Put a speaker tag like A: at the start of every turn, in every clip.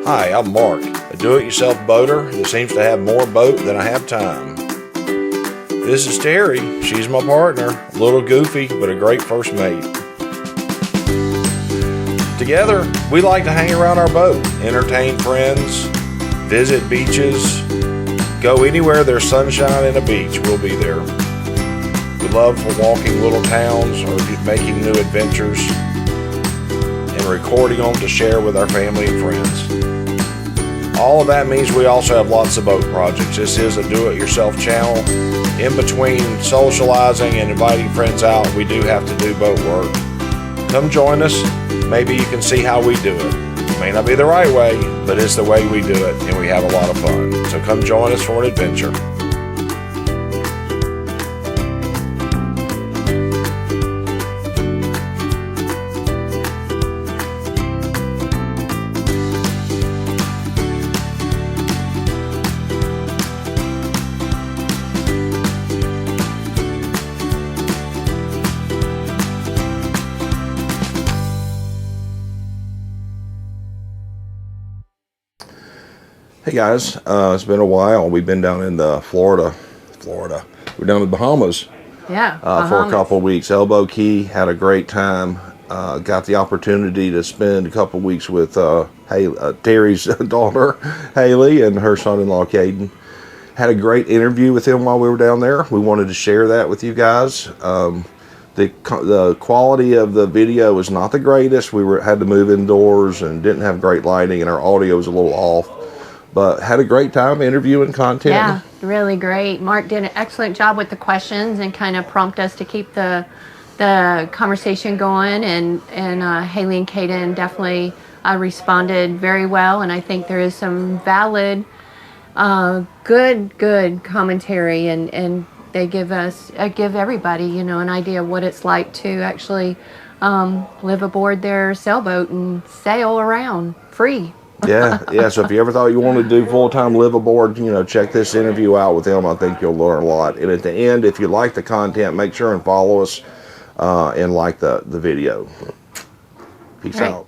A: Hi, I'm Mark, a do-it-yourself boater that seems to have more boat than I have time. This is Terry. She's my partner, a little goofy, but a great first mate. Together, we like to hang around our boat, entertain friends, visit beaches, go anywhere there's sunshine and a beach, we'll be there. We love walking little towns or making new adventures and recording them to share with our family and friends. All of that means we also have lots of boat projects. This is a do-it-yourself channel. In between socializing and inviting friends out, we do have to do boat work. Come join us. Maybe you can see how we do it. It may not be the right way, but it's the way we do it, and we have a lot of fun. So come join us for an adventure. Hey guys, it's been a while. We've been down in Florida. We're down in the Bahamas.
B: Yeah.
A: For a couple of weeks. Elbow Key, had a great time. Got the opportunity to spend a couple of weeks with Terry's daughter, Haley, and her son-in-law, Caden. Had a great interview with him while we were down there. We wanted to share that with you guys. The quality of the video was not the greatest. Had to move indoors and didn't have great lighting, and our audio was a little off. But had a great time interviewing content.
B: Yeah, really great. Mark did an excellent job with the questions and kind of prompt us to keep the conversation going. And Haley and Caden definitely responded very well. And I think there is some valid, good commentary. And they give everybody, an idea of what it's like to actually live aboard their sailboat and sail around free.
A: Yeah. So if you ever thought you wanted to do full-time live aboard, check this interview out with him. I think you'll learn a lot. And at the end, if you like the content, make sure and follow us and like the video. Peace out.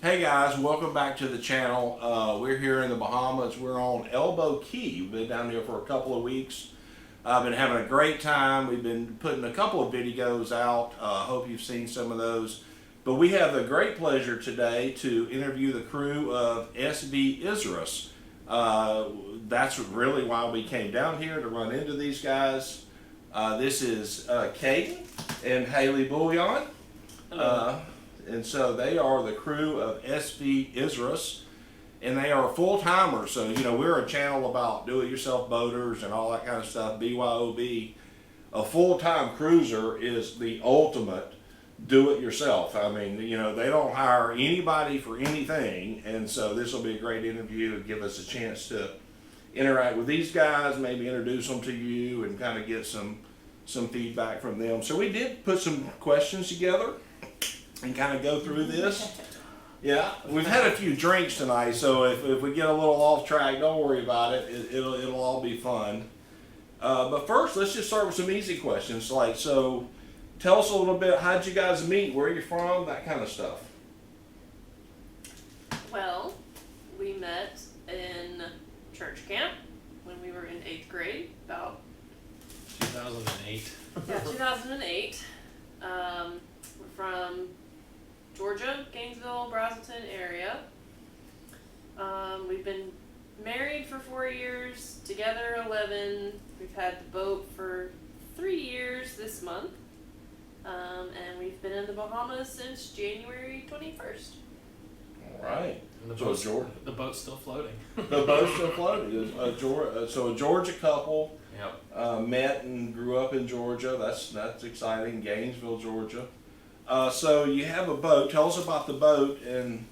A: Hey guys, welcome back to the channel. We're here in the Bahamas. We're on Elbow Key. We've been down here for a couple of weeks. I've been having a great time. We've been putting a couple of videos out. Hope you've seen some of those. But we have the great pleasure today to interview the crew of SV Isurus. That's really why we came down here, to run into these guys. This is Caden and Haley Bullion. And so they are the crew of SV Isurus. And they are full-timers. So, we're a channel about do-it-yourself boaters and all that kind of stuff, BYOB. A full-time cruiser is the ultimate do-it-yourself. I mean, they don't hire anybody for anything, and so this will be a great interview and give us a chance to interact with these guys, maybe introduce them to you, and kind of get some feedback from them. So we did put some questions together and kind of go through this. Yeah, we've had a few drinks tonight, so if we get a little off track, don't worry about it. It'll all be fun. But first, let's just start with some easy questions. So tell us a little bit, how'd you guys meet, where you're from, that kind of stuff.
C: Well, we met in church camp when we were in 8th grade, about
D: 2008.
C: Yeah, 2008. We're from Georgia, Gainesville, Brazelton area. We've been married for 4 years, together 11. We've had the boat for 3 years this month. And we've been in the Bahamas since January 21st.
A: All right.
D: And the boat's still floating.
A: The boat's still floating. So a Georgia couple.
D: Yep.
A: Met and grew up in Georgia. That's exciting. Gainesville, Georgia. So you have a boat. Tell us about the boat and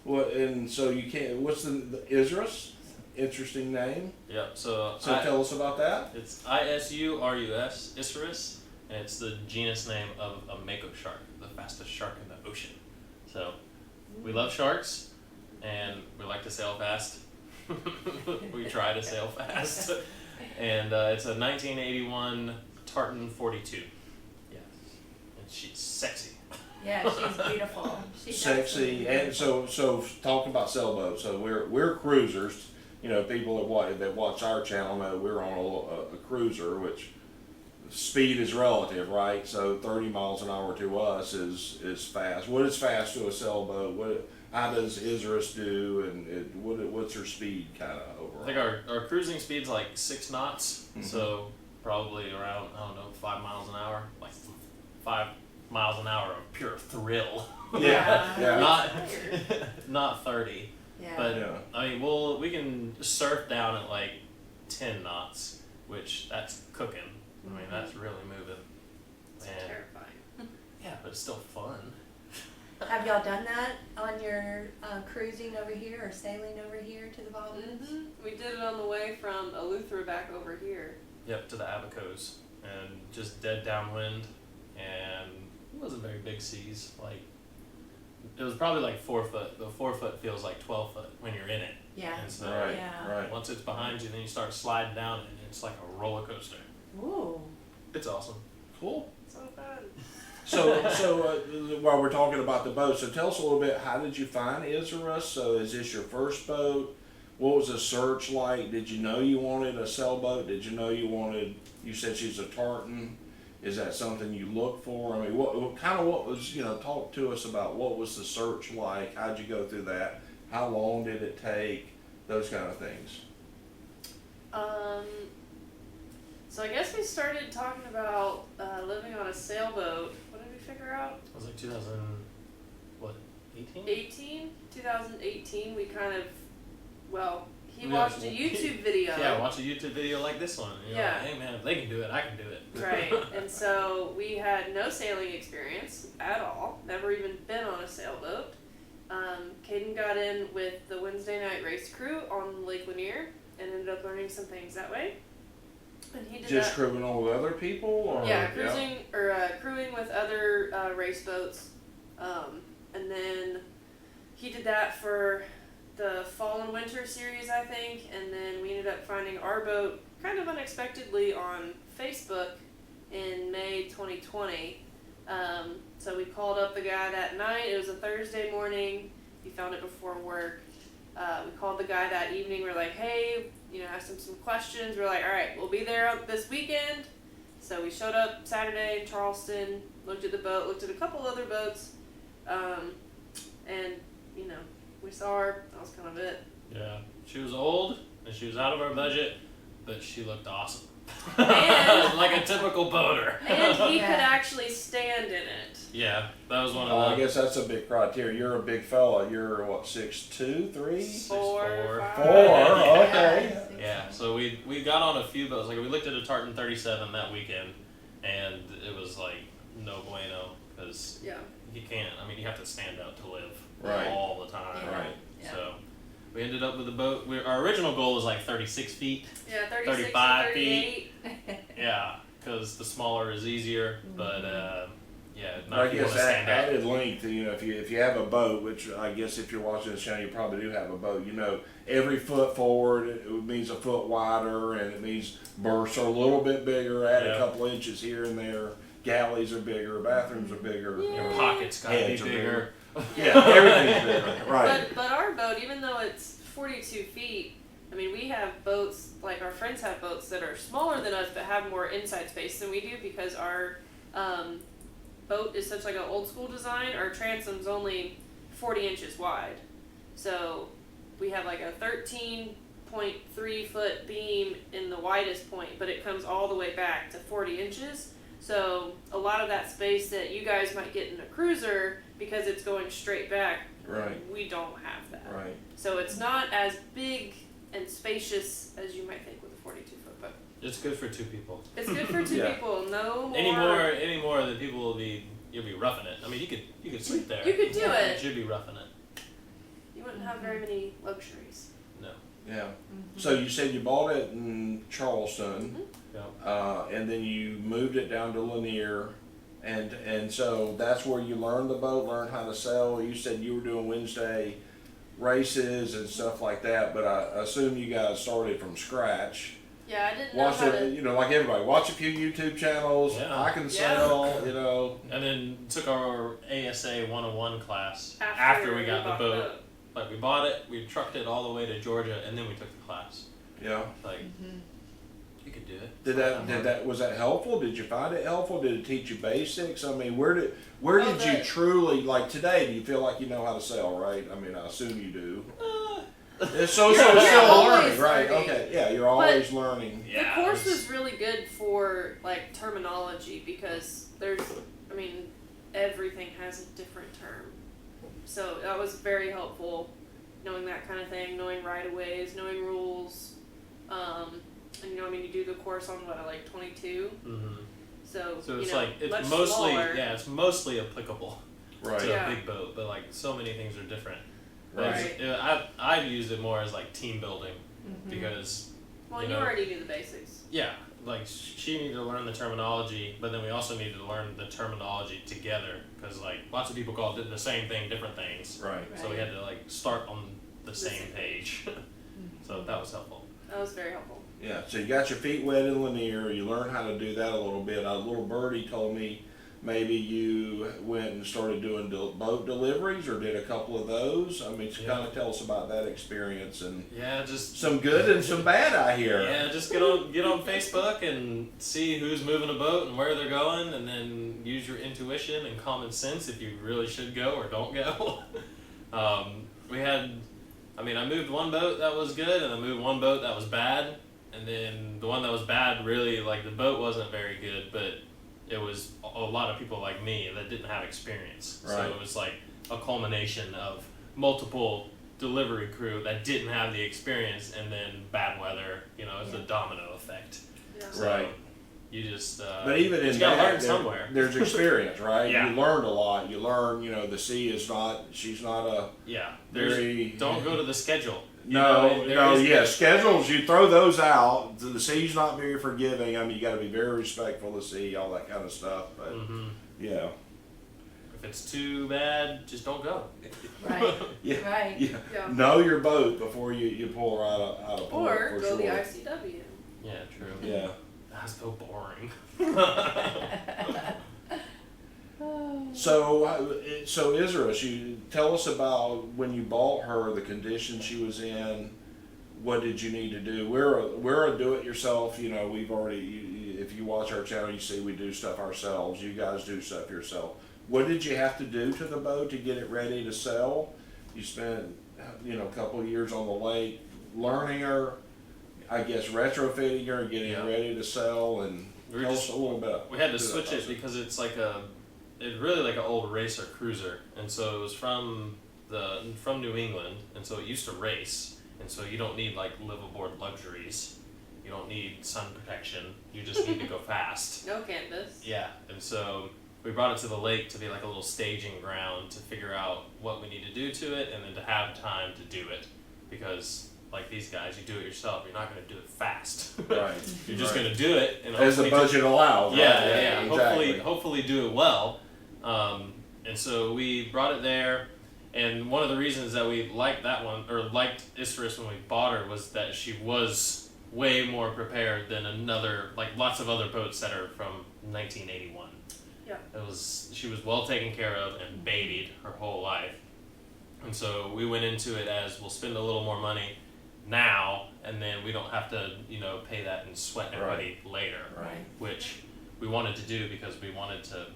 A: what. And so you can. What's the Isurus? Interesting name.
D: Yep. So
A: tell us about that.
D: It's Isurus, Isurus. And it's the genus name of a mako shark, the fastest shark in the ocean. So we love sharks, and we like to sail fast. We try to sail fast. And it's a 1981 Tartan 42. Yeah. And she's sexy.
B: Yeah, she's beautiful. She's
A: Sexy, and so talking about sailboats. So we're cruisers. You know, people that watch our channel know we're on a cruiser, which speed is relative, right? So 30 miles an hour to us is fast. What is fast to a sailboat? How does Isurus do, and what's her speed kind of overall?
D: I think our cruising speed's like 6 knots, so probably around, I don't know, 5 miles an hour. Like 5 miles an hour of pure thrill.
A: Yeah.
D: Not 30.
B: Yeah.
D: But
A: Yeah.
D: I mean, we can surf down at like 10 knots, which that's cooking. I mean, that's really moving.
C: It's
D: And
C: terrifying.
D: yeah, but it's still fun.
B: Have y'all done that on your cruising over here or sailing over here to the Bahamas?
C: We did it on the way from Eleuthera back over here.
D: Yep, to the Abacos, and just dead downwind, and it wasn't very big seas. Like, it was probably like 4 foot. The 4 foot feels like 12 foot when you're in it.
B: Yeah.
D: And so
A: Right.
B: Yeah.
A: Right.
D: once it's behind you, then you start sliding down, and it's like a roller coaster.
B: Ooh.
D: It's awesome.
A: Cool.
C: So fun.
A: So while we're talking about the boat, so tell us a little bit. How did you find Isurus? So is this your first boat? What was the search like? Did you know you wanted a sailboat? Did you know you wanted? You said she's a tartan. Is that something you look for? I mean, what was, talk to us about what was the search like? How'd you go through that? How long did it take? Those kind of things.
C: So I guess we started talking about living on a sailboat. What did we figure out?
D: It was like 18?
C: 2018, we kind of, he
D: Yeah.
C: watched a YouTube video.
D: Yeah, watch a YouTube video like this one. And you're
C: Yeah.
D: like, hey man, if they can do it, I can do it.
C: Right, and so we had no sailing experience at all, never even been on a sailboat. Caden got in with the Wednesday night race crew on Lake Lanier and ended up learning some things that way. And he did
A: Just
C: that.
A: crewing on with other people, or
C: Yeah, crewing with other race boats, and then he did that for the fall and winter series, I think, and then we ended up finding our boat kind of unexpectedly on Facebook in May 2020. So we called up the guy that night. It was a Thursday morning. He found it before work. We called the guy that evening. We're like, hey, asked him some questions. We're like, all right, we'll be there this weekend. So we showed up Saturday in Charleston, looked at the boat, looked at a couple other boats, and, we saw her. That was kind of it.
D: Yeah, she was old and she was out of our budget, but she looked awesome.
C: And-
D: like a typical boater.
C: And he could actually stand in it.
D: Yeah, that was one of
A: I
D: the
A: guess that's a big criteria. You're a big fella. You're what, 6'2", 3"?
C: 4, 5.
A: 4. Okay.
D: Yeah, so we got on a few boats. Like we looked at a Tartan 37 that weekend, and it was like no bueno because
C: Yeah.
D: you can't. I mean, you have to stand up to live
A: Right.
D: all the time.
B: Yeah.
A: Right.
B: Yeah.
D: So we ended up with a boat. Our original goal was like 36 feet.
C: Yeah, 36
D: 35
C: to 38.
D: Yeah, because the smaller is easier, but yeah,
A: I
D: not if you want
A: guess
D: to stand up.
A: added length. If you have a boat, which I guess if you're watching this channel, you probably do have a boat. Every foot forward it means a foot wider, and it means berths are a little bit bigger. Add a couple inches here and there. Galleys are bigger. Bathrooms are bigger.
D: Your pockets gotta be
A: Heads are
D: bigger.
A: Yeah, everything's bigger. Right.
C: But our boat, even though it's 42 feet, I mean, we have boats, like our friends have boats that are smaller than us but have more inside space than we do because our boat is such like an old school design. Our transom's only 40 inches wide. So we have like a 13.3 foot beam in the widest point, but it comes all the way back to 40 inches. So a lot of that space that you guys might get in a cruiser, because it's going straight back,
A: Right.
C: we don't have that.
A: Right.
C: So it's not as big and spacious as you might think with a 42 foot boat.
D: It's good for 2 people.
C: It's good for 2
A: Yeah.
C: people. No more.
D: Any more than people you'll be roughing it. I mean, you could sleep there.
C: You could do
D: But
C: it.
D: you'd be roughing it.
C: You wouldn't have very many luxuries.
D: No.
A: Yeah. So you said you bought it in Charleston,
D: Yeah.
A: and then you moved it down to Lanier, and so that's where you learned the boat, learned how to sail. You said you were doing Wednesday races and stuff like that, but I assume you guys started from scratch.
C: Yeah, I didn't know
E: Watch
C: how to.
E: like everybody, watch a few YouTube channels.
D: Yeah.
E: I can sell,
D: And then took our ASA 101 class
C: After
D: we got
C: we
D: the
C: bought the
D: boat. Like we bought it, we trucked it all the way to Georgia, and then we took the class.
E: Yeah.
D: Like you could do it.
E: Was that helpful? Did you find it helpful? Did it teach you basics? I mean, where did
C: Oh,
E: you truly, like today, do you feel like you know how to sell, right? I mean, I assume you do. So it's
C: You're
E: still
C: always
E: learning, right?
C: learning.
E: Okay, yeah, you're always learning.
C: The course was really good for like terminology because everything has a different term. So that was very helpful, knowing that kind of thing, knowing right-of-ways, knowing rules. And you do the course on like 22.
D: Mm-hmm.
C: So
D: it's
C: much
D: mostly
C: smaller.
D: it's mostly applicable
E: Right.
D: to
C: Yeah.
D: a big boat, but like so many things are different.
C: Right.
D: I've used it more as like team building because
C: Well, you already knew the basics.
D: yeah, like she needed to learn the terminology, but then we also needed to learn the terminology together because like lots of people call it the same thing, different things.
E: Right.
D: So we had to like start on the same page. So that was helpful.
C: That was very helpful.
E: Yeah, so you got your feet wet in Lanier, you learned how to do that a little bit. A little birdie told me maybe you went and started doing boat deliveries or did a couple of those. I mean, kind of tell us about that experience and
D: Yeah, just
E: some good and some bad, I hear.
D: yeah, just get on Facebook and see who's moving a boat and where they're going, and then use your intuition and common sense if you really should go or don't go. I moved one boat that was good, and I moved one boat that was bad, and then the one that was bad really like the boat wasn't very good, but it was a lot of people like me that didn't have experience.
E: Right.
D: So it was like a culmination of multiple delivery crew that didn't have the experience, and then bad weather. It's a domino effect.
C: Yeah.
D: So
E: Right.
D: You just
E: But even
D: you
E: in
D: gotta
E: that,
D: learn somewhere.
E: there's experience, right?
D: Yeah.
E: You learned a lot. You learn, the sea she's not a
D: Yeah.
E: very...
D: Don't go to the schedule.
E: Schedules, you throw those out. The sea's not very forgiving. I mean, you got to be very respectful of the sea, all that kind of stuff. But, yeah.
D: If it's too bad, just don't go.
B: Right.
E: Yeah.
B: Right.
E: Yeah.
C: Yeah.
E: Know your boat before you pull her out of port,
C: Or
E: for
C: go
E: sure.
C: the ICW.
D: Yeah, true.
E: Yeah.
D: That's so boring.
E: So Isurus, you tell us about when you bought her, the condition she was in. What did you need to do? We're a do-it-yourself. We've already. If you watch our channel, you see we do stuff ourselves. You guys do stuff yourself. What did you have to do to the boat to get it ready to sell? You spent a couple of years on the lake learning her, I guess retrofitting her, getting her ready to sell, and tell us a little bit.
D: We had to switch it because it's really like an old racer cruiser, and so it was from New England, and so it used to race, and so you don't need like live aboard luxuries, you don't need sun protection, you just need to go fast.
C: No canvas.
D: Yeah, and so we brought it to the lake to be like a little staging ground to figure out what we need to do to it, and then to have time to do it, because like these guys, you do it yourself. You're not going to do it fast.
E: Right.
D: You're just
E: Right.
D: going to do it, and
E: As the budget allows.
D: yeah,
E: right?
D: yeah.
E: Exactly.
D: Hopefully do it well. And so we brought it there, and one of the reasons that we liked that one, or liked Isurus when we bought her, was that she was way more prepared than lots of other boats that are from 1981.
C: Yeah.
D: She was well taken care of and babied her whole life. And so we went into it as, we'll spend a little more money now, and then we don't have to, pay that in sweat equity later.
E: Right.
D: Which we wanted to do because we wanted to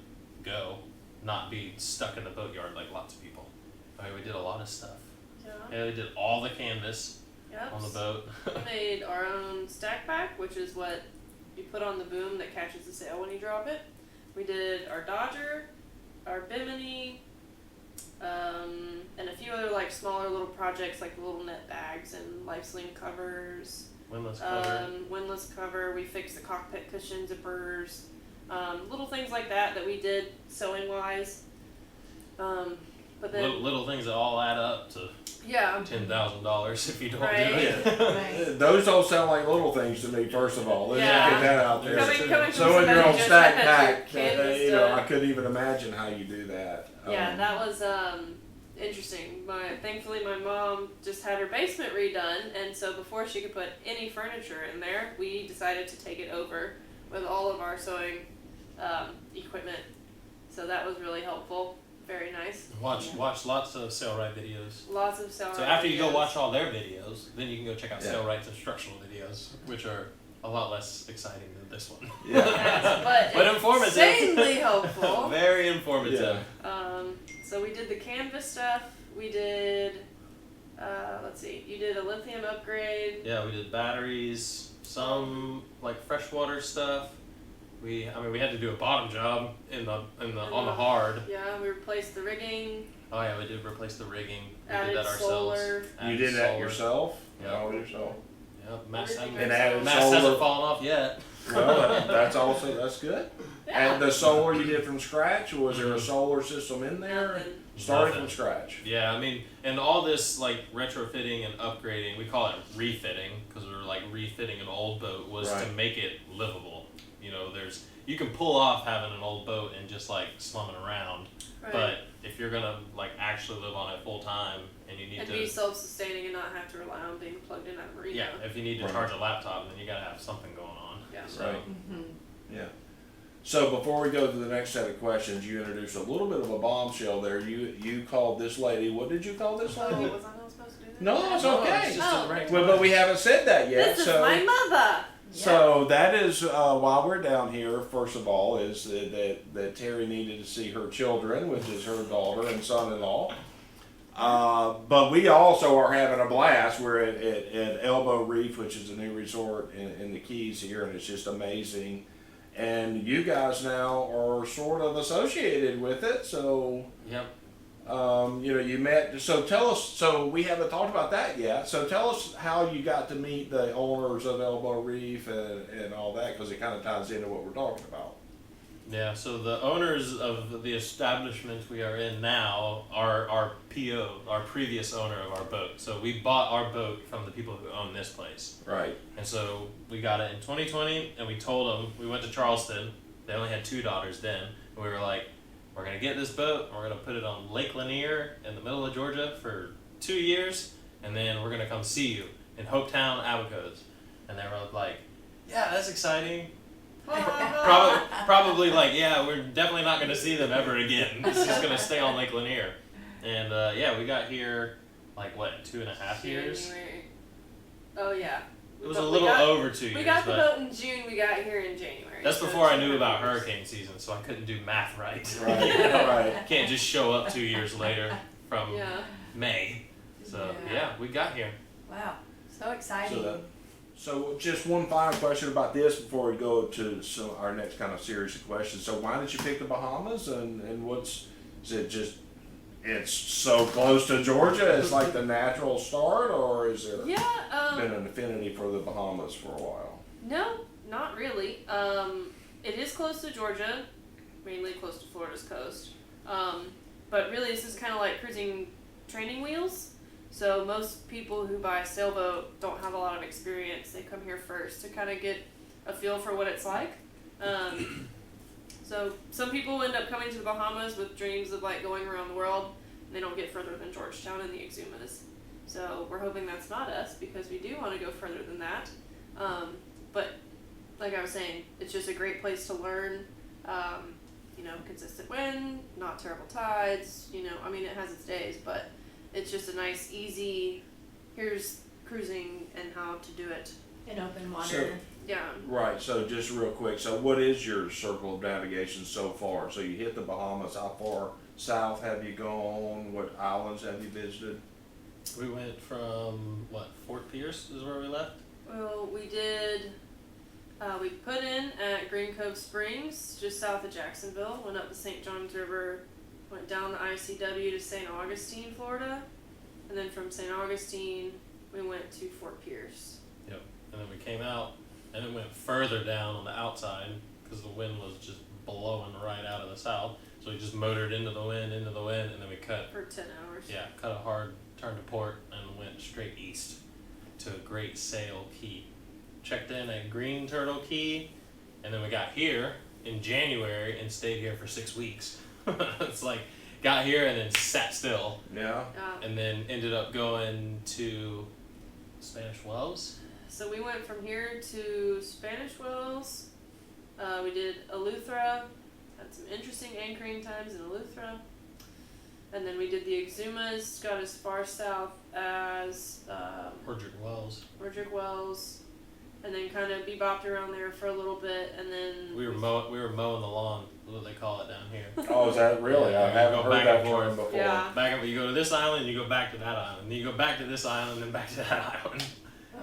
D: go, not be stuck in the boatyard like lots of people. We did a lot of stuff.
C: Yeah.
D: Yeah, we did all the canvas
C: Yep.
D: on the boat.
C: We made our own stack pack, which is what you put on the boom that catches the sail when you drop it. We did our Dodger, our Bimini, and a few other smaller little projects like the little net bags and life sling covers.
D: Windlass cover.
C: Windlass cover. We fixed the cockpit cushion zippers. Little things like that we did sewing wise. But then
D: Little things that all add up to
C: yeah.
D: $10,000 if you don't
C: Right.
D: do it.
B: Right.
E: Those don't sound like little things to me. First of all, let's
C: Yeah.
E: get that out there.
C: Coming
E: So in
C: from
E: your own
C: somebody
E: stack
C: just had
E: pack,
C: your canvas
E: I
C: done.
E: couldn't even imagine how you do that.
C: Yeah, that was interesting. Thankfully, my mom just had her basement redone, and so before she could put any furniture in there, we decided to take it over with all of our sewing equipment. So that was really helpful. Very nice.
D: Watch lots of Sailrite videos.
C: Lots of Sailrite.
D: So after you go
C: videos.
D: watch all their videos, then you can go check out
E: Yeah.
D: Sailrite's instructional videos, which are a lot less exciting than this one.
E: Yeah.
C: Yes, but
D: informative.
C: insanely helpful.
D: Very informative.
C: So we did the canvas stuff. We did, let's see, you did a lithium upgrade.
D: Yeah, we did batteries, some like freshwater stuff. We had to do a bottom job on the hard.
C: Yeah, we replaced the rigging.
D: Oh yeah, we did replace the rigging. We
C: Added
D: did that ourselves.
C: solar.
E: You
D: Added
E: did that
D: solar.
E: yourself?
D: Yeah.
E: All yourself.
D: Yep, Mass
C: Everything
E: And
C: ourselves.
E: added
D: Mass
E: solar.
D: hasn't fallen off yet.
E: Well, that's good.
C: Yeah.
E: And the solar you did from scratch, or was there a solar system in there?
C: Nothing.
E: Started
D: Nothing.
E: from scratch.
D: Yeah, I mean, and all this like retrofitting and upgrading, we call it refitting because we were like refitting an old boat was to
E: Right.
D: make it livable. You know, you can pull off having an old boat and just like slumming around,
C: Right.
D: but if you're gonna like actually live on it full time and you need
C: And
D: to,
C: be self-sustaining and not have to rely on being plugged in at a marina.
D: yeah, if you need to
E: Right.
D: charge a laptop, then you gotta have something going on.
C: Yeah.
D: So,
E: Right. Yeah. So before we go to the next set of questions, you introduced a little bit of a bombshell there. You called this lady. What did you call this
C: Oh,
E: lady?
C: was I not supposed to do that?
E: No, it's
D: Oh,
E: okay.
D: it's just
C: Oh.
D: a right.
E: Well, but we haven't said that yet.
C: This is
E: so
C: my mother.
E: so that is why we're down here. First of all, is that Terry needed to see her children, which is her daughter and son-in-law. But we also are having a blast. We're at Elbow Reef, which is a new resort in the Keys here, and it's just amazing. And you guys now are sort of associated with it, so
D: Yep.
E: you met. So tell us. So we haven't talked about that yet. So tell us how you got to meet the owners of Elbow Reef and all that, because it kind of ties into what we're talking about.
D: Yeah, so the owners of the establishment we are in now are our PO, our previous owner of our boat. So we bought our boat from the people who own this place.
E: Right.
D: And so we got it in 2020, and we told them, we went to Charleston. They only had 2 daughters then. And we were like, we're going to get this boat, and we're going to put it on Lake Lanier in the middle of Georgia for 2 years, and then we're going to come see you in Hopetown, Abacos. And they were like, yeah, that's exciting. Probably like, yeah, we're definitely not going to see them ever again. It's just going to stay on Lake Lanier. And yeah, we got here like what, 2.5 years?
C: January. Oh yeah.
D: It was
C: But
D: a
C: we
D: little
C: got-
D: over 2 years.
C: We got the
D: but
C: boat in June. We got here in January.
D: that's
C: so
D: before I
C: 2.5
D: knew about
C: years.
D: hurricane season, so I couldn't do math right.
E: Right. Right.
D: Can't just show up 2 years later from
C: Yeah.
D: May. So
F: Yeah.
D: yeah, we got here.
F: Wow, so exciting.
E: So just one final question about this before we go to our next kind of series of questions. So why did you pick the Bahamas, and is it just it's so close to Georgia? It's like the natural start, or is there
C: Yeah.
E: been an affinity for the Bahamas for a while?
C: No, not really. It is close to Georgia, mainly close to Florida's coast. But really, this is kind of like cruising training wheels. So most people who buy a sailboat don't have a lot of experience. They come here first to kind of get a feel for what it's like. So some people end up coming to the Bahamas with dreams of like going around the world. And they don't get further than Georgetown and the Exumas. So we're hoping that's not us, because we do want to go further than that. But like I was saying, it's just a great place to learn. Consistent wind, not terrible tides. I mean, it has its days, but it's just a nice, easy, here's cruising and how to do it.
F: In open water.
E: So-
C: Yeah.
E: Right. So just real quick. So what is your circle of navigation so far? So you hit the Bahamas. How far south have you gone? What islands have you visited?
D: We went from Fort Pierce is where we left.
C: Well, we did. We put in at Green Cove Springs, just south of Jacksonville. Went up the St. Johns River, went down the ICW to St. Augustine, Florida, and then from St. Augustine we went to Fort Pierce.
D: Yep. And then we came out and it went further down on the outside because the wind was just blowing right out of the south. So we just motored into the wind, and then we cut.
C: For 10 hours.
D: Yeah, cut a hard turn to port and went straight east to Great Sail Key. Checked in at Green Turtle Key, and then we got here in January and stayed here for 6 weeks. It's like got here and then sat still,
E: Yeah.
D: and then ended up going to Spanish Wells.
C: So we went from here to Spanish Wells. We did Eleuthera. Had some interesting anchoring times in Eleuthera. And then we did the Exumas. Got as far south as
D: Ordric Wells.
C: Roderick Wells. And then kind of bebopped around there for a little bit. And then
D: We were mowing the lawn. What do they call it down here?
E: Oh, is that really?
D: Yeah,
E: I haven't
D: go
E: heard
D: back
E: that
D: and forth.
E: term before.
C: Yeah.
D: Back up, you go to this island, you go back to that island, then you go back to this island, then back to that island.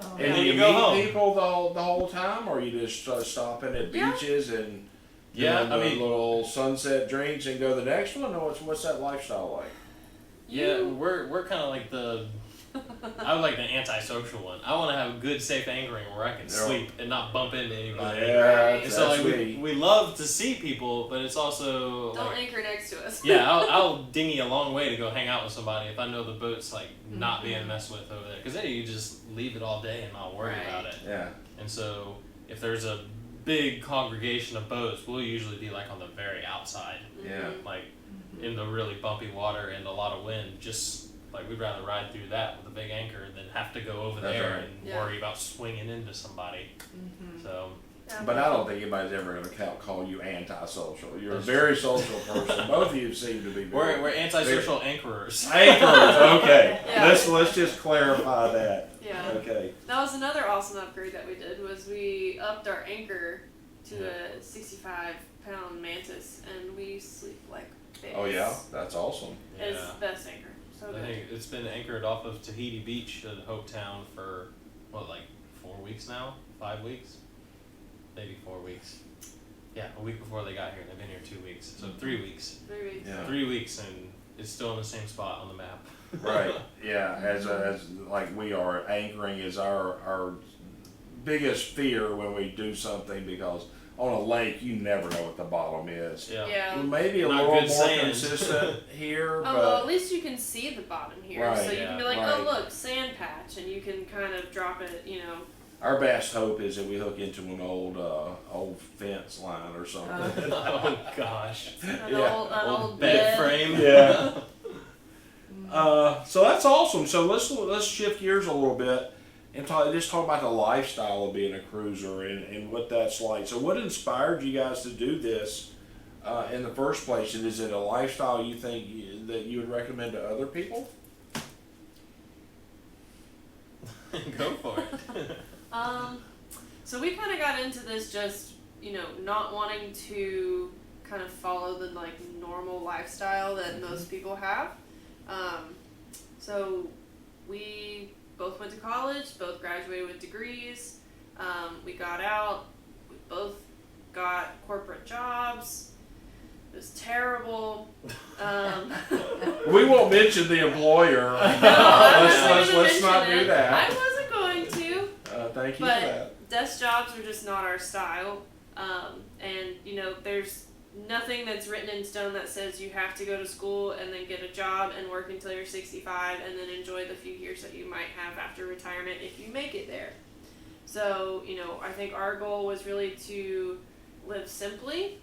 F: Oh.
E: And
D: Yeah,
E: do
D: you
E: you
D: go
E: meet
D: home.
E: people the whole time, or you just stopping at
C: Yeah.
E: beaches and
D: Yeah,
E: doing
D: I
E: the
D: mean,
E: little sunset drinks and go to the next one? Or what's that lifestyle like?
D: yeah, we're kind of like I would like the antisocial one. I want to have good, safe anchoring where I can
E: Yeah.
D: sleep and not bump into anybody.
E: Yeah,
D: And
E: that's
D: so like
E: me.
D: we love to see people, but it's also
C: don't
D: like,
C: anchor next to us.
D: yeah, I'll dinghy a long way to go hang out with somebody if I know the boat's like not being messed with over there. Because then you just leave it all day and not worry
C: Right.
D: about it.
E: Yeah.
D: And so if there's a big congregation of boats, we'll usually be like on the very outside,
E: Yeah.
D: like in the really bumpy water and a lot of wind. Just like we'd rather ride through that with a big anchor than have to go over
E: That's
D: there
E: right.
D: and
C: Yeah.
D: worry about swinging into somebody. So
C: Yeah,
E: But I don't think anybody's ever going to call you antisocial. You're a
D: That's
E: very social person. Both of you seem to be very
D: we're antisocial anchorers.
E: anchors. Okay,
C: Yeah.
E: let's just clarify that.
C: Yeah.
E: Okay.
C: That was another awesome upgrade that we did. Was we upped our anchor to a 65-pound mantis, and we sleep like babies.
E: Oh yeah, that's awesome.
C: It's
D: Yeah.
C: the best anchor. So
D: I
C: good.
D: think it's been anchored off of Tahiti Beach in Hopetown for what, like 4 weeks now? 5 weeks? Maybe 4 weeks. Yeah, a week before they got here. They've been here 2 weeks, so 3 weeks.
C: 3 weeks.
E: Yeah.
D: 3 weeks, and it's still in the same spot on the map.
E: Right. Yeah. As like we are, anchoring is our biggest fear when we do something, because on a lake you never know what the bottom is.
D: Yeah.
C: Yeah.
E: Maybe a
D: Not
E: little more
D: good sand.
E: consistent here,
C: Oh,
E: but
C: well, at least you can see the bottom here,
E: Right,
C: so you can be like,
E: right.
C: oh look, sand patch, and you can kind of drop it,
E: our best hope is that we hook into an old fence line or something.
D: Oh gosh.
C: an
E: Yeah.
C: old
D: Old bed frame.
E: Yeah. So that's awesome. So let's shift gears a little bit and talk about the lifestyle of being a cruiser and what that's like. So what inspired you guys to do this in the first place? And is it a lifestyle you think that you would recommend to other people?
D: Go for it.
C: So we kind of got into this just, not wanting to kind of follow the like normal lifestyle that most people have. So we both went to college, both graduated with degrees. We got out, we both got corporate jobs. It was terrible.
E: We won't mention the employer.
C: No, I wasn't
E: let's
C: gonna
E: not
C: mention
E: do
C: it.
E: that.
C: I wasn't going to.
E: Thank you
C: But
E: for that.
C: desk jobs are just not our style. And, there's nothing that's written in stone that says you have to go to school and then get a job and work until you're 65 and then enjoy the few years that you might have after retirement if you make it there. So, I think our goal was really to live simply,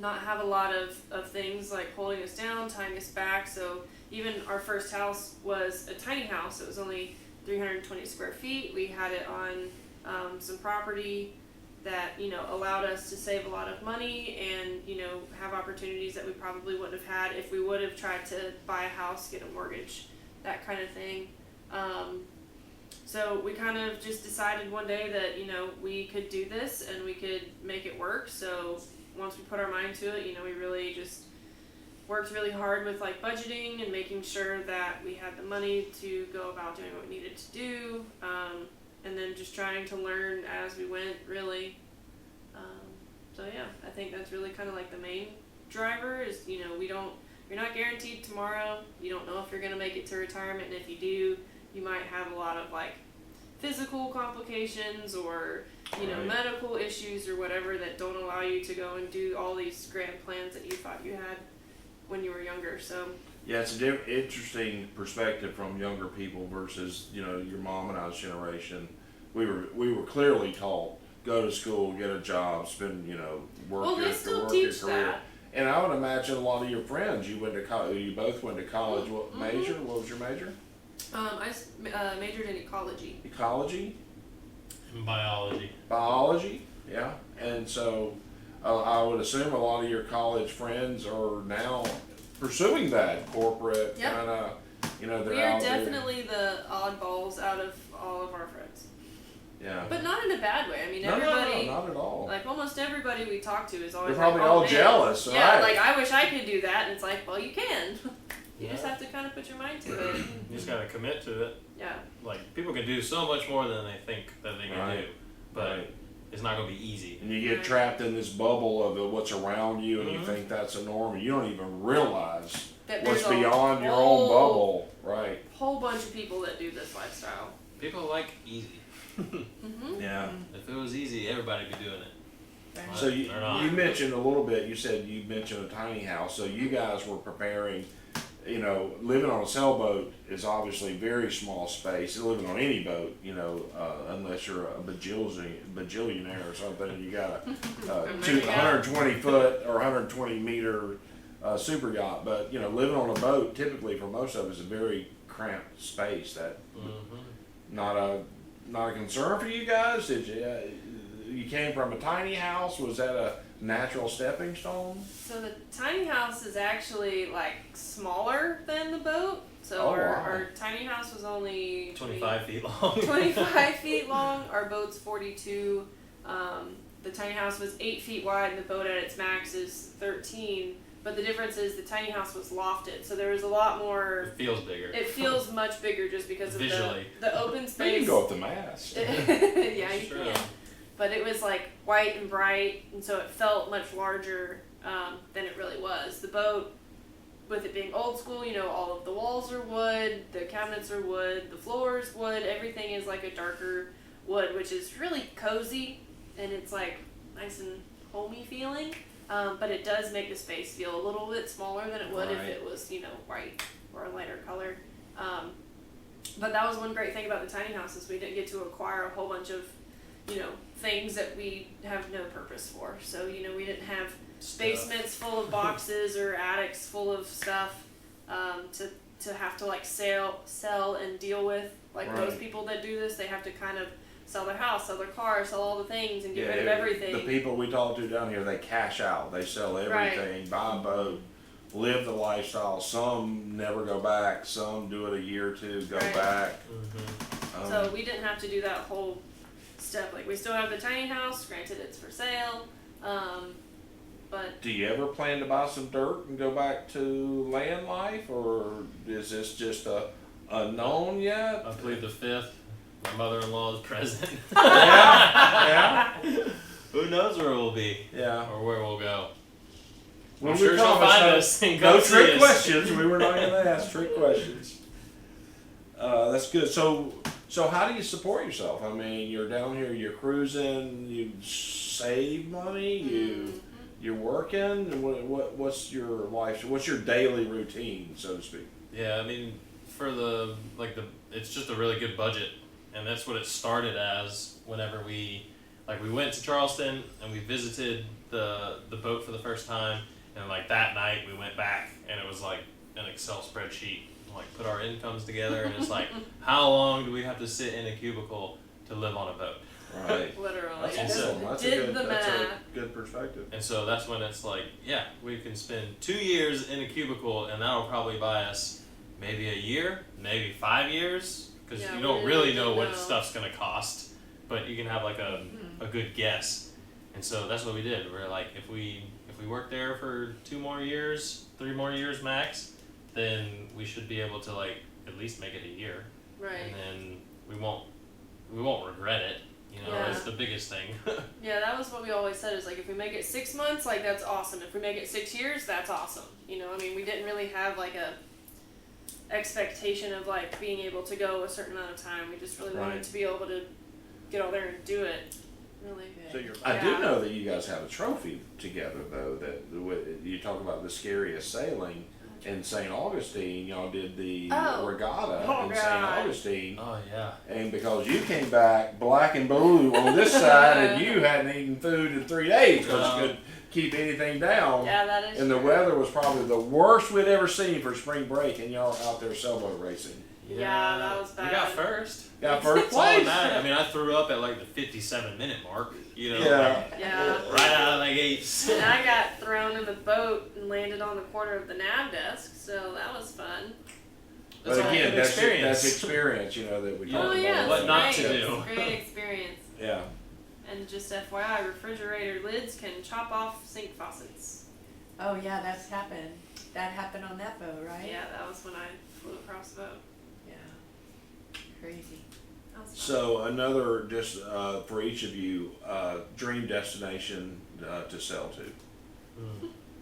C: not have a lot of things like holding us down, tying us back. So even our first house was a tiny house. It was only 320 square feet. We had it on some property that, allowed us to save a lot of money and, have opportunities that we probably wouldn't have had if we would have tried to buy a house, get a mortgage, that kind of thing. So we kind of just decided one day that, we could do this and we could make it work. So once we put our mind to it, we really just worked really hard with like budgeting and making sure that we had the money to go about doing what we needed to do. And then just trying to learn as we went, really. So yeah, I think that's really kind of like the main driver is, you're not guaranteed tomorrow. You don't know if you're going to make it to retirement. And if you do, you might have a lot of like physical complications or,
E: Right.
C: medical issues or whatever that don't allow you to go and do all these grand plans that you thought you had when you were younger. So
E: Yeah, it's an interesting perspective from younger people versus your mom and I's generation. We were clearly taught go to school, get a job, spend work
C: well,
E: your
C: they still
E: work
C: teach
E: your career,
C: that.
E: And I would imagine a lot of your friends, you went to college, you both went to college. What major? What was your major?
C: Majored in ecology.
E: Ecology?
D: In biology.
E: Biology? Yeah. And so I would assume a lot of your college friends are now pursuing that corporate
C: Yep.
E: kind of, they're
C: We are
E: out there.
C: definitely the oddballs out of all of our friends.
E: Yeah.
C: But not in a bad way. I mean,
E: No,
C: everybody,
E: not at all.
C: like almost everybody we talk to is always
E: They're probably
C: like, oh,
E: all
C: man.
E: jealous,
C: Yeah,
E: right?
C: like I wish I could do that, and it's like, well, you can. You just
D: Yeah.
C: have to kind of put your mind to it.
D: You just gotta commit to it.
C: Yeah.
D: Like, people can do so much more than they think that they can
E: Right.
D: do, but
E: Right.
D: it's not gonna be easy.
E: And you get trapped in this bubble of what's around you, and you
D: Mhm.
E: think that's a norm, and you don't even realize
C: That
E: what's
C: there's a
E: beyond your own
C: whole-
E: bubble. Right.
C: Whole bunch of people that do this lifestyle.
D: People like easy.
C: Mm-hmm.
E: Yeah.
D: If it was easy, everybody'd be doing it.
F: Right.
E: So you
D: They're not.
E: you mentioned a little bit. You said you mentioned a tiny house. So you guys were preparing. Living on a sailboat is obviously very small space. Living on any boat, unless you're a bajillionaire or something, and you got a 120 foot or 120 meter super yacht. But living on a boat typically for most of us is a very cramped space. That
D: Mm-hmm.
E: not a concern for you guys. Did you came from a tiny house? Was that a natural stepping stone?
C: So the tiny house is actually like smaller than the boat. So
E: Oh,
C: our,
E: wow.
C: our tiny house was only
D: 25 feet long.
C: 25 feet long. Our boat's 42. The tiny house was 8 feet wide, and the boat at its max is 13. But the difference is the tiny house was lofted, so there was a lot more.
D: It feels bigger.
C: It feels much bigger just because of
D: Visually.
C: the open
E: You can
C: space.
E: go up the mast.
C: Yeah, you
D: Sure.
C: can. But it was like white and bright, and so it felt much larger than it really was. The boat, with it being old school, all of the walls are wood, the cabinets are wood, the floors wood, everything is like a darker wood, which is really cozy, and it's like nice and homey feeling. But it does make the space feel a little bit smaller than it would if
E: Right.
C: it was, white or a lighter color. But that was one great thing about the tiny house is we didn't get to acquire a whole bunch of, things that we have no purpose for. So, we didn't have basements full of boxes or attics full of stuff to have to like sell and deal with. Like
E: Right.
C: most people that do this, they have to kind of sell their house, sell their car, sell all the things, and get
E: Yeah,
C: rid of everything.
E: The people we talk to down here, they cash out. They sell everything, buy a boat, live the lifestyle. Some never go back. Some do it a year or two, go
C: Right.
E: back.
D: Mm-hmm.
C: So we didn't have to do that whole step. Like we still have the tiny house. Granted, it's for sale, but
E: Do you ever plan to buy some dirt and go back to land life, or is this just a unknown yet?
D: I plead the fifth. My mother-in-law is present.
E: Yeah,
D: Who knows where we'll be
E: yeah.
D: or where we'll go.
E: When
D: I'm
E: we
D: sure she'll
E: promise
D: find
E: no-
D: us and
E: No
D: come see
E: trick
D: us.
E: questions. We were not going to ask trick questions. That's good. So how do you support yourself? I mean, you're down here, you're cruising, you save money, you're working. What's your life? What's your daily routine, so to speak?
D: Yeah, I mean, for it's just a really good budget, and that's what it started as. Whenever we went to Charleston and we visited the boat for the first time, and like that night we went back, and it was like an Excel spreadsheet. Like put our incomes together, and it's like, how long do we have to sit in a cubicle to live on a boat?
E: Right.
C: literally,
E: That's
C: Just
E: awesome. That's a
C: did
E: good.
C: the
E: That's
C: math.
E: a good perspective.
D: And so that's when it's like, yeah, we can spend 2 years in a cubicle, and that'll probably buy us maybe a year, maybe 5 years, because
C: Yeah,
D: you
C: we
D: don't
C: really
D: really know
C: didn't
D: what
C: know.
D: stuff's gonna cost, but you can have like a good guess. And so that's what we did. We're like, if we work there for 2 more years, 3 more years max, then we should be able to like at least make it a year,
C: Right.
D: and then we won't regret it.
C: Yeah.
D: That's the biggest thing.
C: Yeah, that was what we always said is like if we make it 6 months, like that's awesome. If we make it 6 years, that's awesome. I mean, we didn't really have like a expectation of like being able to go a certain amount of time. We just really wanted
E: Right.
C: to be able to get out there and do it. Really.
E: I do
C: Yeah.
E: know that you guys have a trophy together, though. That you talk about the scariest sailing in St. Augustine. Y'all did the
C: Oh.
E: regatta
C: Oh,
E: in St.
C: God.
E: Augustine,
D: Oh yeah.
E: and because you came back black and blue on this side, and you hadn't eaten food in 3 days because keep anything down.
C: Yeah, that is
E: And the
C: true.
E: weather was probably the worst we'd ever seen for spring break, and y'all out there sailboat racing.
C: Yeah, that was
D: We
C: bad.
D: got first.
E: Got first
D: That's all that
E: place.
D: mattered. I mean, I threw up at like the 57-minute mark. You know,
E: Yeah.
C: Yeah.
D: right out of the gates.
C: And I got thrown in the boat and landed on the corner of the nav desk, so that was fun.
E: But
D: That's
E: again,
D: an
E: that's
D: experience.
E: experience, you know, that we talk
C: Oh
E: about.
C: yeah,
D: What
C: it's
D: not
C: great.
D: to do.
C: It's a great experience.
E: Yeah.
C: And just FYI, refrigerator lids can chop off sink faucets.
F: Oh yeah, that's happened. That happened on that boat, right?
C: Yeah, that was when I flew across the boat.
F: Yeah. Crazy.
C: That was fun.
E: So another, just for each of you, dream destination to sail to.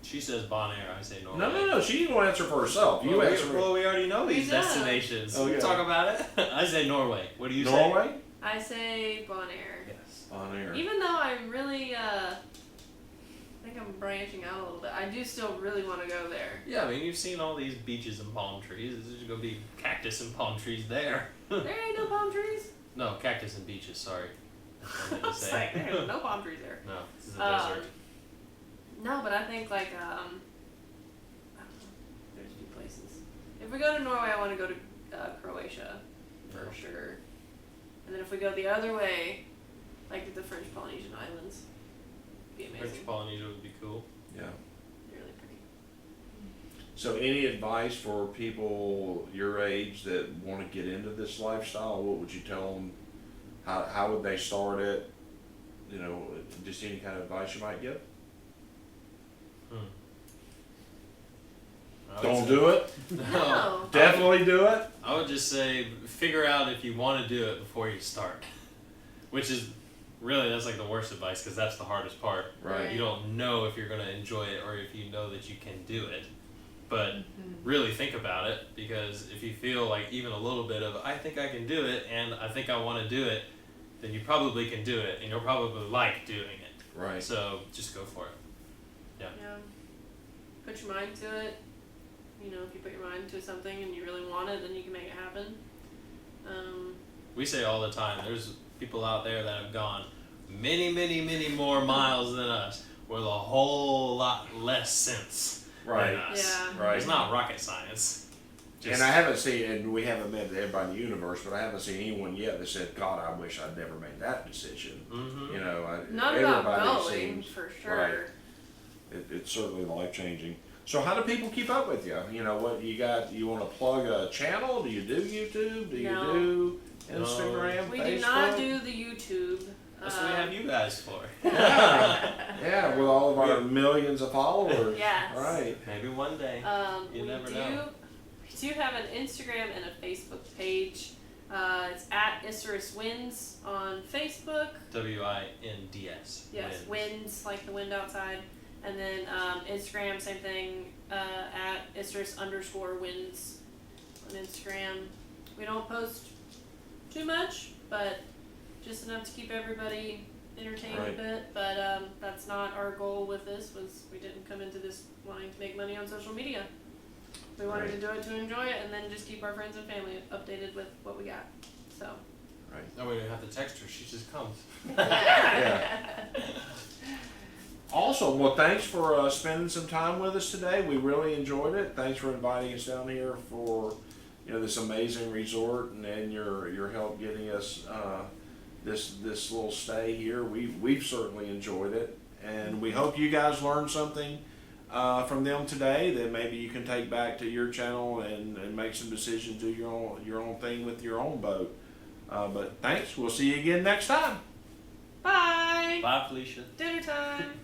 D: She says Bonaire, I say Norway.
E: No. She don't answer for herself. You
D: Well,
E: answer.
D: we already know these
C: We know.
D: destinations.
E: Oh,
D: We
E: yeah.
D: talk about it. I say Norway. What do you say?
E: Norway.
C: I say Bonaire.
D: Yes.
E: On air.
C: Even though I really, I think I'm branching out a little bit, I do still really want to go there.
D: Yeah, I mean, you've seen all these beaches and palm trees. There's going to be cactus and palm trees there.
C: There ain't no palm trees.
D: No, cactus and beaches, sorry. That's what I meant to
C: It's
D: say.
C: like, there's no palm trees there.
D: No, this is a
C: Um,
D: desert.
C: No, but I think like I don't know, there's a few places. If we go to Norway, I want to go to Croatia for
D: Yeah.
C: sure. And then if we go the other way, like the French Polynesian Islands, it'd be amazing.
D: French Polynesia would be cool.
E: Yeah.
C: They're really pretty.
E: So, any advice for people your age that want to get into this lifestyle? What would you tell them? How would they start it? You know, just any kind of advice you might give.
D: I would
E: Don't
D: say-
E: do it.
C: No.
E: Definitely do it.
D: I would just say figure out if you want to do it before you start. Which is really, that's like the worst advice because that's the hardest part.
E: Right.
D: You don't know if you're going to enjoy it or if you know that you can do it. But really think about it because if you feel like even a little bit of, I think I can do it and I think I want to do it, then you probably can do it and you'll probably like doing it.
E: Right.
D: So just go for it.
C: Yeah. Put your mind to it. You know, if you put your mind to something and you really want it, then you can make it happen.
D: We say all the time, there's people out there that have gone many, many, many more miles than us with a whole lot less sense
E: Right.
D: than us.
C: Yeah.
E: Right.
D: It's not rocket science.
E: And I haven't seen, and we haven't met everybody in the universe, but I haven't seen anyone yet that said, "God, I wish I'd never made that decision."
D: Mm-hmm.
E: You know,
C: Not about
E: everybody
C: going,
E: seems
C: for sure.
E: right. It's certainly life changing. So, how do people keep up with you? You know, what you got? You want to plug a channel? Do you do YouTube? Do
C: No.
E: you do Instagram?
C: We
E: Facebook?
C: do not do the YouTube.
D: That's what we have you guys for.
E: Yeah, with all of our millions of followers.
C: Yes.
E: Right.
D: Maybe one day. You
C: We
D: never
C: do.
D: know.
C: We do have an Instagram and a Facebook page. It's at Isurus Winds on Facebook.
D: WINDS.
C: Yes, winds like the wind outside. And then Instagram, same thing, at Isurus_winds on Instagram. We don't post too much, but just enough to keep everybody entertained
E: Right.
C: a bit. But that's not our goal with this. Was we didn't come into this wanting to make money on social media. We wanted to do it to enjoy it, and then just keep our friends and family updated with what we got. So.
D: No, we don't have to text her. She just comes.
E: Yeah. Awesome. Well, thanks for spending some time with us today. We really enjoyed it. Thanks for inviting us down here for this amazing resort and your help getting us this little stay here. We've certainly enjoyed it, and we hope you guys learned something from them today that maybe you can take back to your channel and make some decisions, do your own thing with your own boat. But thanks. We'll see you again next time.
C: Bye.
D: Bye, Felicia.
C: Dinner time.